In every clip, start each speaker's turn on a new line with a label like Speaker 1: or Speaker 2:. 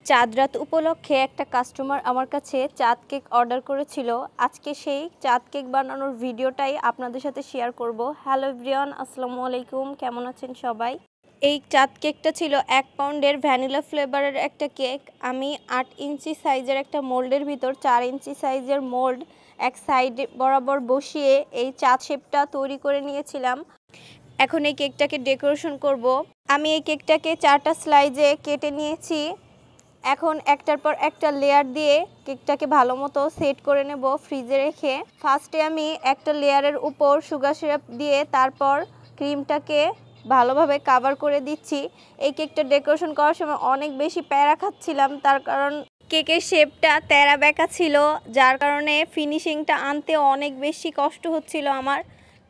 Speaker 1: চাঁদ রাত উপলক্ষে একটা কাস্টমার আমার কাছে চাঁদ কেক অর্ডার করেছিল। আজকে সেই চাঁদ কেক বানানোর ভিডিওটাই আপনাদের সাথে শেয়ার করব। হ্যালো এভরিওয়ান, আসসালামু আলাইকুম, কেমন আছেন সবাই? এই চাঁদ কেকটা ছিল 1 পাউন্ডের ভ্যানিলা ফ্লেভারের একটা কেক। আমি 8 ইঞ্চি সাইজের একটা মোল্ডের ভিতর 4 ইঞ্চি সাইজের মোল্ড এক সাইডে বরাবর বসিয়ে এই চাঁদ শেপটা তৈরি করে নিয়েছিলাম। এখন এই কেকটাকে ডেকোরেশন করব। আমি এই কেকটাকে 4টা স্লাইজে কেটে নিয়েছি। এখন একটার পর একটা লেয়ার দিয়ে কেকটাকে ভালো মতো সেট করে নেব ফ্রিজে রেখে। ফার্স্টে আমি একটা লেয়ারের উপর সুগার সিরাপ দিয়ে তারপর ক্রিমটাকে ভালোভাবে কাভার করে দিচ্ছি। এই কেকটা ডেকোরেশন করার সময় অনেক বেশি প্যারা খাচ্ছিলাম, তার কারণ কেকের শেপটা তেরা বেঁকা ছিল, যার কারণে ফিনিশিংটা আনতে অনেক বেশি কষ্ট হচ্ছিল আমার।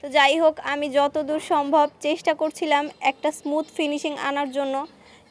Speaker 1: তো যাই হোক, আমি যতদূর সম্ভব চেষ্টা করছিলাম একটা স্মুথ ফিনিশিং আনার জন্য,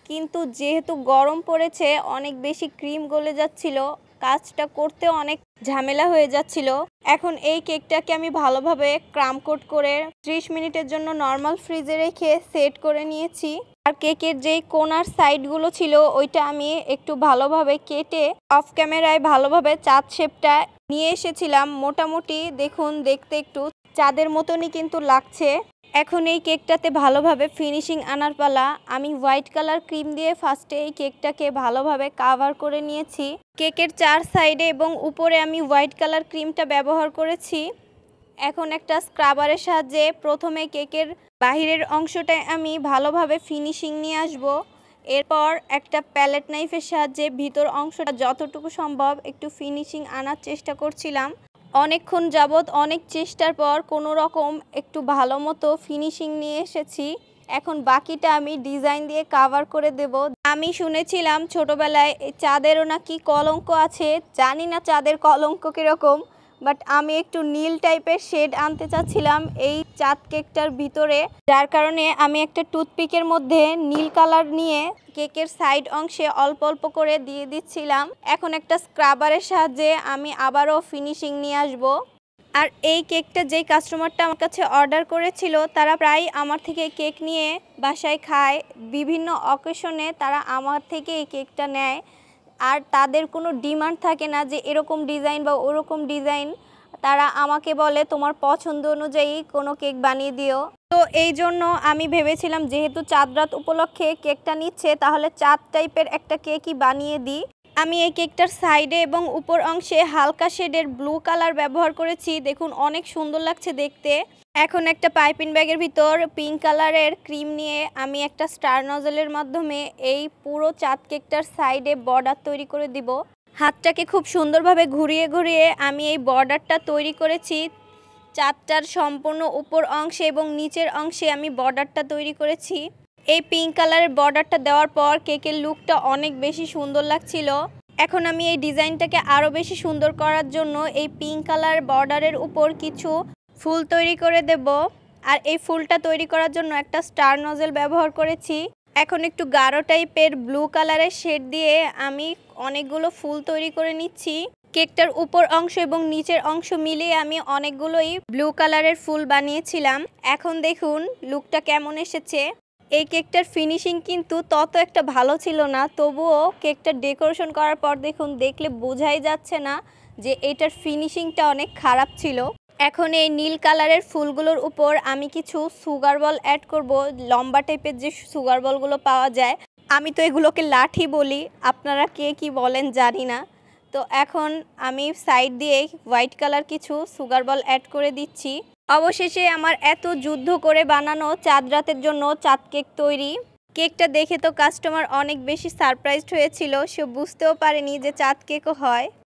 Speaker 1: কিন্তু যেহেতু গরম পড়েছে অনেক বেশি ক্রিম গলে যাচ্ছিল, কাজটা করতেও অনেক ঝামেলা হয়ে যাচ্ছিল। এখন এই কেকটাকে আমি ভালোভাবে ক্রাম কোট করে 30 মিনিটের জন্য নর্মাল ফ্রিজে রেখে সেট করে নিয়েছি। আর কেকের যেই কোনার সাইডগুলো ছিল ওইটা আমি একটু ভালোভাবে কেটে অফ ক্যামেরায় ভালোভাবে চাঁদ শেপটা নিয়ে এসেছিলাম। মোটামুটি দেখুন, দেখতে একটু চাঁদের মতনই কিন্তু লাগছে। এখন এই কেকটাতে ভালোভাবে ফিনিশিং আনার পালা। আমি হোয়াইট কালার ক্রিম দিয়ে ফার্স্টে এই কেকটাকে ভালোভাবে কাভার করে নিয়েছি। কেকের 4 সাইডে এবং উপরে আমি হোয়াইট কালার ক্রিমটা ব্যবহার করেছি। এখন একটা স্ক্রাবারের সাহায্যে প্রথমে কেকের বাহিরের অংশটায় আমি ভালোভাবে ফিনিশিং নিয়ে আসব। এরপর একটা প্যালেট নাইফের সাহায্যে ভিতর অংশটা যতটুকু সম্ভব একটু ফিনিশিং আনার চেষ্টা করছিলাম। অনেকক্ষণ যাবৎ অনেক চেষ্টার পর কোনো রকম একটু ভালো মতো ফিনিশিং নিয়ে এসেছি। এখন বাকিটা আমি ডিজাইন দিয়ে কাভার করে দেব। আমি শুনেছিলাম ছোটবেলায় চাঁদেরও নাকি কলঙ্ক আছে, জানি না চাঁদের কলঙ্ক কীরকম, বাট আমি একটু নীল টাইপের শেড আনতে চাচ্ছিলাম এই চাঁদ কেকটার ভিতরে, যার কারণে আমি একটা টুথপিকের মধ্যে নীল কালার নিয়ে কেকের সাইড অংশে অল্প অল্প করে দিয়ে দিচ্ছিলাম। এখন একটা স্ক্রাবারের সাহায্যে আমি আবারও ফিনিশিং নিয়ে আসব। আর এই কেকটা যেই কাস্টমারটা আমার কাছে অর্ডার করেছিল তারা প্রায় আমার থেকে কেক নিয়ে বাসায় খায়। বিভিন্ন অকেশনে তারা আমার থেকে এই কেকটা নেয়, আর তাদের কোনো ডিমান্ড থাকে না যে এরকম ডিজাইন বা ওরকম ডিজাইন। তারা আমাকে বলে তোমার পছন্দ অনুযায়ী কোনো কেক বানিয়ে দিও। তো এই জন্য আমি ভেবেছিলাম যেহেতু চাঁদ রাত উপলক্ষে কেকটা নিচ্ছে, তাহলে চাঁদ টাইপের একটা কেকই বানিয়ে দিই। আমি এই কেকটার সাইডে এবং উপর অংশে হালকা শেডের ব্লু কালার ব্যবহার করেছি, দেখুন অনেক সুন্দর লাগছে দেখতে। এখন একটা পাইপিং ব্যাগের ভিতর পিঙ্ক কালারের ক্রিম নিয়ে আমি একটা স্টার নজলের মাধ্যমে এই পুরো চাঁদ কেকটার সাইডে বর্ডার তৈরি করে দিব। হাতটাকে খুব সুন্দরভাবে ঘুরিয়ে ঘুরিয়ে আমি এই বর্ডারটা তৈরি করেছি। চাঁদটার সম্পূর্ণ উপর অংশে এবং নিচের অংশে আমি বর্ডারটা তৈরি করেছি। এই পিঙ্ক কালারের বর্ডারটা দেওয়ার পর কেকের লুকটা অনেক বেশি সুন্দর লাগছিল। এখন আমি এই ডিজাইনটাকে আরও বেশি সুন্দর করার জন্য এই পিঙ্ক কালার বর্ডারের উপর কিছু ফুল তৈরি করে দেব। আর এই ফুলটা তৈরি করার জন্য একটা স্টার নজেল ব্যবহার করেছি। এখন একটু গাঢ় টাইপের ব্লু কালারের শেড দিয়ে আমি অনেকগুলো ফুল তৈরি করে নিচ্ছি। কেকটার উপর অংশ এবং নিচের অংশ মিলিয়ে আমি অনেকগুলোই ব্লু কালারের ফুল বানিয়েছিলাম। এখন দেখুন লুকটা কেমন এসেছে। এই কেকটার ফিনিশিং কিন্তু তত একটা ভালো ছিল না, তবুও কেকটা ডেকোরেশন করার পর দেখুন, দেখলে বোঝাই যাচ্ছে না যে এটার ফিনিশিংটা অনেক খারাপ ছিল। এখন এই নীল কালারের ফুলগুলোর উপর আমি কিছু সুগার বল অ্যাড করব। লম্বা টাইপের যে সুগার বলগুলো পাওয়া যায়, আমি তো এগুলোকে লাঠি বলি, আপনারা কে কি বলেন জানি না। তো এখন আমি সাইড দিয়ে হোয়াইট কালার কিছু সুগার বল অ্যাড করে দিচ্ছি। অবশেষে আমার এত যুদ্ধ করে বানানো চাঁদ রাতের জন্য চাঁদ কেক তৈরি। কেকটা দেখে তো কাস্টমার অনেক বেশি সারপ্রাইজড হয়েছিল, সে বুঝতেও পারেনি যে চাঁদ কেকও হয়।